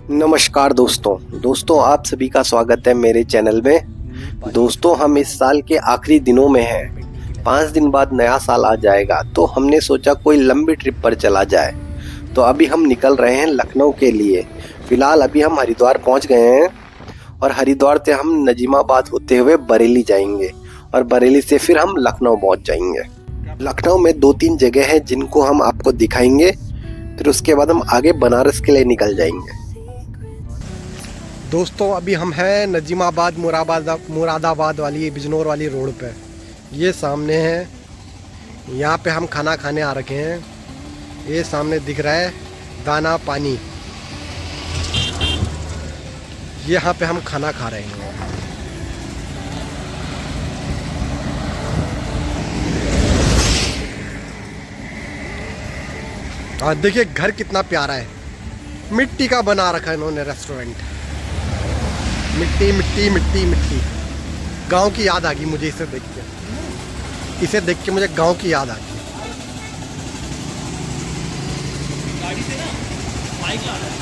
नमस्कार दोस्तों आप सभी का स्वागत है मेरे चैनल में। दोस्तों हम इस साल के आखिरी दिनों में हैं। 5 दिन बाद नया साल आ जाएगा तो हमने सोचा कोई लंबी ट्रिप पर चला जाए। तो अभी हम निकल रहे हैं लखनऊ के लिए। फिलहाल अभी हम हरिद्वार पहुंच गए हैं और हरिद्वार से हम नजीमाबाद होते हुए बरेली जाएंगे और बरेली से फिर हम लखनऊ पहुंच जाएंगे। लखनऊ में 2-3 जगह हैं जिनको हम आपको दिखाएंगे, फिर उसके बाद हम आगे बनारस के लिए निकल जाएंगे। दोस्तों अभी हम हैं नजीमाबाद मुरादाबाद वाली बिजनौर वाली रोड पे। ये सामने है, यहाँ पे हम खाना खाने आ रखे हैं। ये सामने दिख रहा है दाना पानी, यहाँ पे हम खाना खा रहे हैं। और देखिए घर कितना प्यारा है, मिट्टी का बना रखा है इन्होंने रेस्टोरेंट। मिट्टी मिट्टी मिट्टी मिट्टी। गांव की याद आ गई मुझे इसे देख के मुझे गांव की याद आ गई। गाड़ी से ना बाइक ला रहा है।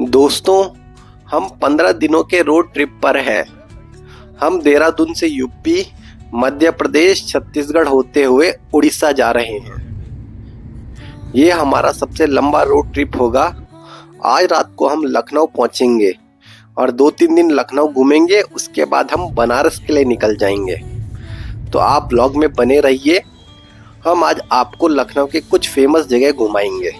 दोस्तों हम 15 दिनों के रोड ट्रिप पर हैं। हम देहरादून से यूपी, मध्य प्रदेश, छत्तीसगढ़ होते हुए उड़ीसा जा रहे हैं। ये हमारा सबसे लंबा रोड ट्रिप होगा। आज रात को हम लखनऊ पहुंचेंगे और 2-3 दिन लखनऊ घूमेंगे। उसके बाद हम बनारस के लिए निकल जाएंगे। तो आप ब्लॉग में बने रहिए। हम आज आपको लखनऊ के कुछ फेमस जगह घुमाएंगे।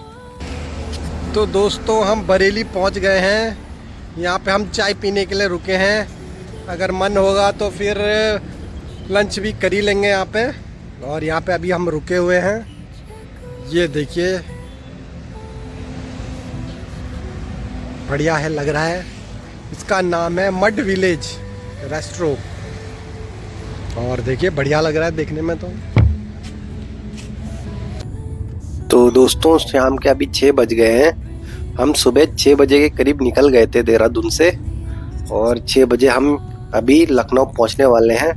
तो दोस्तों हम बरेली पहुंच गए हैं। यहाँ पे हम चाय पीने के लिए रुके हैं। अगर मन होगा तो फिर लंच भी कर ही लेंगे यहाँ पे। और यहाँ पे अभी हम रुके हुए हैं। ये देखिए बढ़िया है, लग रहा है। इसका नाम है मड विलेज रेस्ट्रो। और देखिए बढ़िया लग रहा है देखने में। तो दोस्तों शाम के अभी 6 बज गए हैं। हम सुबह 6 बजे के करीब निकल गए थे देहरादून से और 6 बजे हम अभी लखनऊ पहुंचने वाले हैं।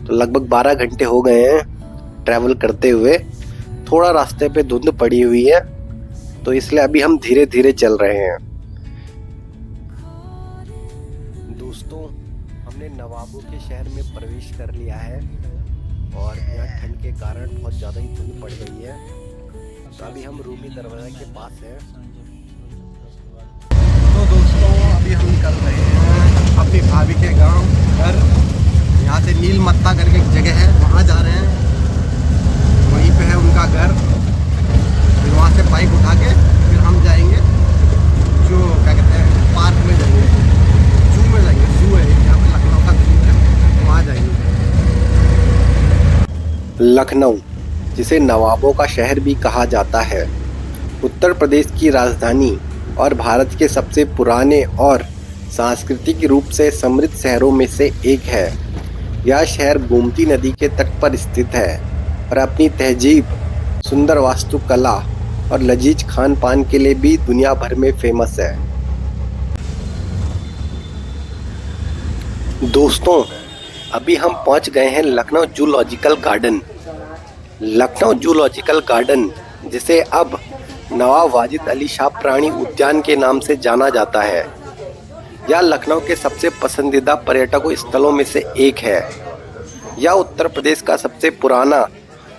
तो लगभग 12 घंटे हो गए हैं ट्रैवल करते हुए। थोड़ा रास्ते पे धुंध पड़ी हुई है तो इसलिए अभी हम धीरे धीरे चल रहे हैं। दोस्तों हमने नवाबों के शहर में प्रवेश कर लिया है और यहाँ ठंड के कारण बहुत ज़्यादा ही धुंध पड़ गई है। तो अभी हम रूमी दरवाजा के पास हैं। तो दोस्तों अभी हम निकल रहे हैं अपनी भाभी के गांव घर। यहाँ से नील मत्ता करके एक जगह है, वहाँ जा रहे हैं। वहीं पे है उनका घर। फिर वहाँ से बाइक उठा के फिर हम जाएंगे जो क्या कहते हैं पार्क में जाएंगे, जू में जाएंगे। जू है यहाँ पे लखनऊ का जू है, वहाँ जाएंगे। लखनऊ, जिसे नवाबों का शहर भी कहा जाता है, उत्तर प्रदेश की राजधानी और भारत के सबसे पुराने और सांस्कृतिक रूप से समृद्ध शहरों में से एक है। यह शहर गोमती नदी के तट पर स्थित है और अपनी तहजीब, सुंदर वास्तुकला और लजीज खान पान के लिए भी दुनिया भर में फेमस है। दोस्तों अभी हम पहुंच गए हैं Lucknow zoological garden. Lucknow zoological garden, जिसे अब नवाब वाजिद अली शाह प्राणी उद्यान के नाम से जाना जाता है, यह लखनऊ के सबसे पसंदीदा पर्यटकों स्थलों में से एक है। यह उत्तर प्रदेश का सबसे पुराना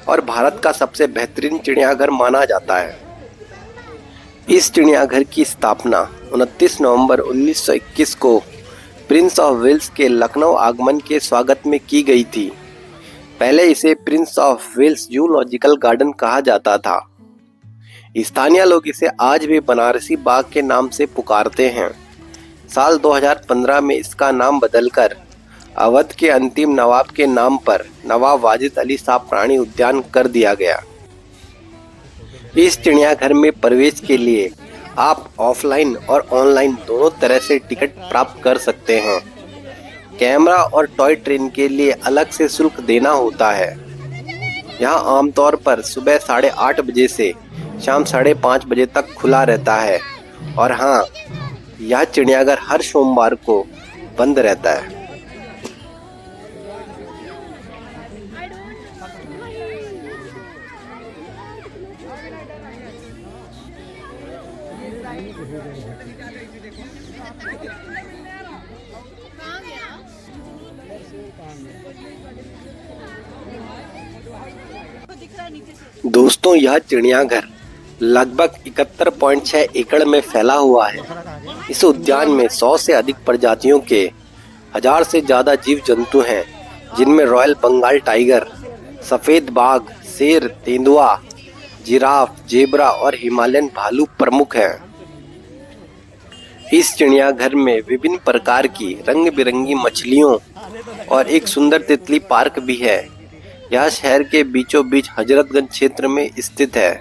और भारत का सबसे बेहतरीन चिड़ियाघर माना जाता है। इस चिड़ियाघर की स्थापना 29 नवंबर 1921 को प्रिंस ऑफ वेल्स के लखनऊ आगमन के स्वागत में की गई थी। पहले इसे prince of Wales zoological garden कहा जाता था। स्थानीय लोग इसे आज भी बनारसी बाग के नाम से पुकारते हैं। साल 2015 में इसका नाम बदलकर अवध के अंतिम नवाब के नाम पर नवाब वाजिद अली शाह प्राणी उद्यान कर दिया गया। इस चिड़ियाघर में प्रवेश के लिए आप ऑफलाइन और ऑनलाइन दोनों तरह से टिकट प्राप्त कर सकते हैं। कैमरा और टॉय ट्रेन के लिए अलग से शुल्क देना होता है। यहाँ आमतौर पर सुबह 8:30 बजे से शाम 5:30 बजे तक खुला रहता है और हाँ, यह चिड़ियाघर हर सोमवार को बंद रहता है। दोस्तों, यह चिड़ियाघर लगभग 71.6 एकड़ में फैला हुआ है। इस उद्यान में 100 से अधिक प्रजातियों के 1000 से ज्यादा जीव जंतु हैं, जिनमें रॉयल बंगाल टाइगर, सफेद बाघ, शेर, तेंदुआ, जिराफ, जेब्रा और हिमालयन भालू प्रमुख हैं। इस चिड़ियाघर में विभिन्न प्रकार की रंग बिरंगी मछलियों और एक सुंदर तितली पार्क भी है। यह शहर के बीचों बीच हजरतगंज क्षेत्र में स्थित है।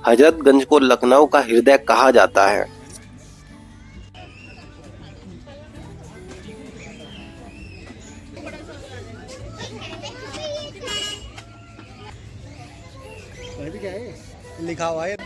हजरतगंज को लखनऊ का हृदय कहा जाता है। क्या है लिखा हुआ है?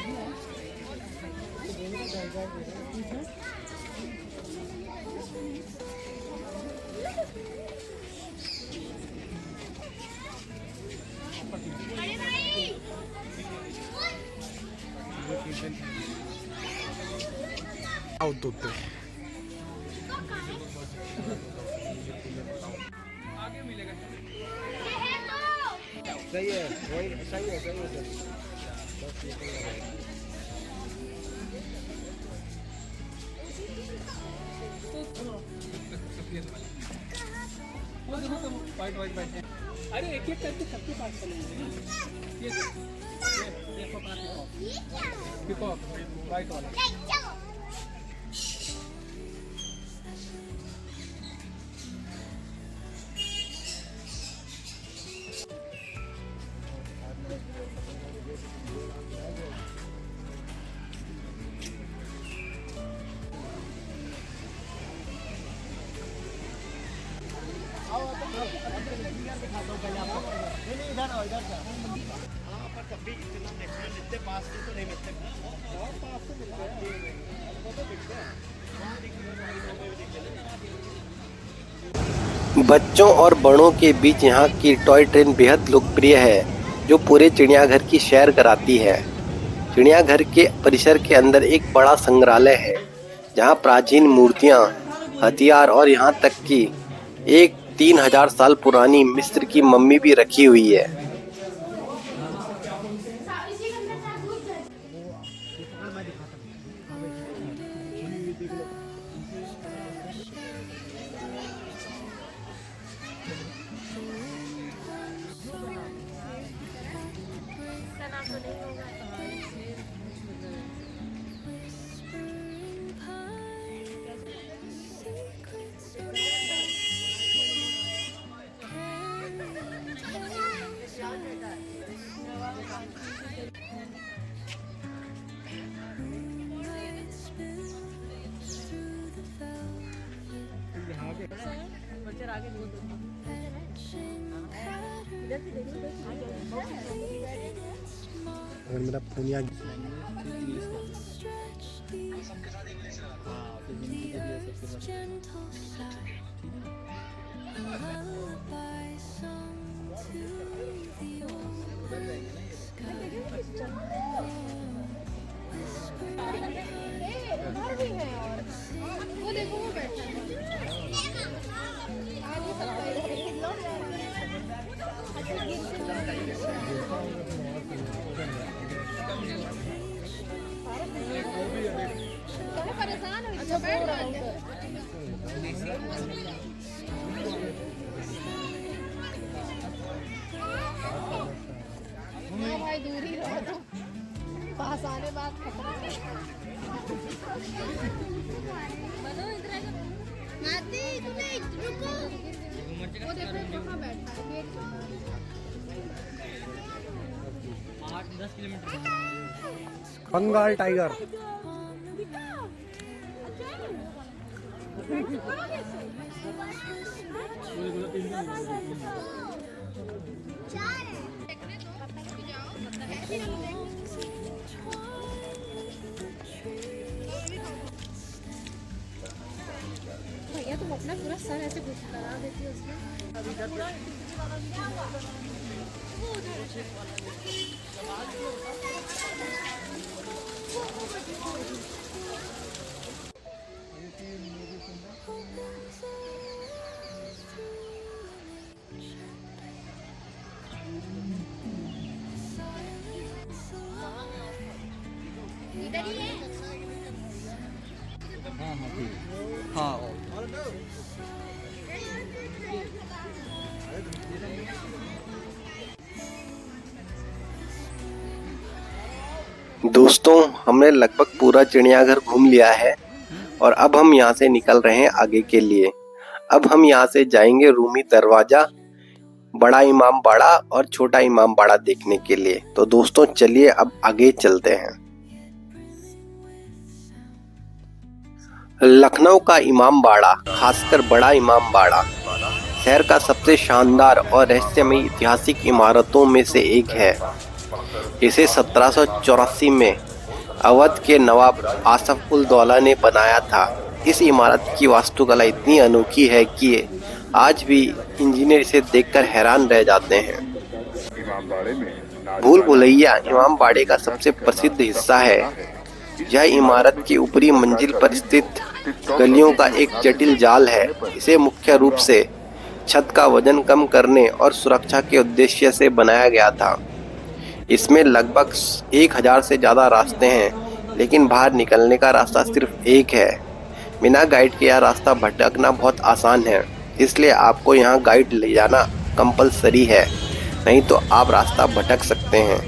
सही है, वही सही है, सही है। अरे एक एक करके सबके पास चलेंगे। ये पिकॉक वाइट वाला। बच्चों और बड़ों के बीच यहाँ की टॉय ट्रेन बेहद लोकप्रिय है, जो पूरे चिड़ियाघर की सैर कराती है। चिड़ियाघर के परिसर के अंदर एक बड़ा संग्रहालय है, जहाँ प्राचीन मूर्तियाँ, हथियार और यहाँ तक कि एक 3000 साल पुरानी मिस्र की मम्मी भी रखी हुई है। अगर मेरा पूनिया वो देखो वो बैठा है। परेशान हो अच्छा बैठ भाई दूर ही रहो तो पास आने बात खत्म। नाती तुम्हें रुको वो देखो कहाँ बैठा है 8-10 किलोमीटर बंगाल टाइगर। भैया तुम अपना पूरा सर ऐसे घुस लगा देती हो उसमें। इधर ही है। हाँ दोस्तों, हमने लगभग पूरा चिड़ियाघर घूम लिया है और अब हम यहाँ से निकल रहे हैं आगे के लिए। अब हम यहाँ से जाएंगे रूमी दरवाजा, बड़ा इमाम बाड़ा और छोटा इमाम बाड़ा देखने के लिए। तो दोस्तों चलिए अब आगे चलते हैं। लखनऊ का इमाम बाड़ा, खासकर बड़ा इमाम बाड़ा, शहर का सबसे शानदार और रहस्यमयी ऐतिहासिक इमारतों में से एक है। इसे 1784 में अवध के नवाब आसफ उल दौला ने बनाया था। इस इमारत की वास्तुकला इतनी अनोखी है कि आज भी इंजीनियर इसे देखकर हैरान रह जाते हैं। भूल भुलैया इमाम बाड़े का सबसे प्रसिद्ध हिस्सा है। यह इमारत की ऊपरी मंजिल पर स्थित गलियों का एक जटिल जाल है। इसे मुख्य रूप से छत का वजन कम करने और सुरक्षा के उद्देश्य से बनाया गया था। इसमें लगभग 1000 से ज़्यादा रास्ते हैं, लेकिन बाहर निकलने का रास्ता सिर्फ एक है। बिना गाइड के यह रास्ता भटकना बहुत आसान है, इसलिए आपको यहाँ गाइड ले जाना कंपलसरी है, नहीं तो आप रास्ता भटक सकते हैं।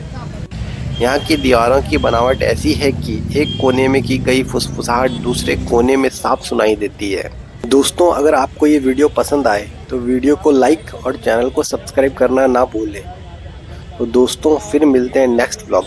यहाँ की दीवारों की बनावट ऐसी है कि एक कोने में की गई फुसफुसाहट दूसरे कोने में साफ सुनाई देती है। दोस्तों, अगर आपको ये वीडियो पसंद आए तो वीडियो को लाइक और चैनल को सब्सक्राइब करना ना भूलें। तो दोस्तों फिर मिलते हैं नेक्स्ट व्लॉग।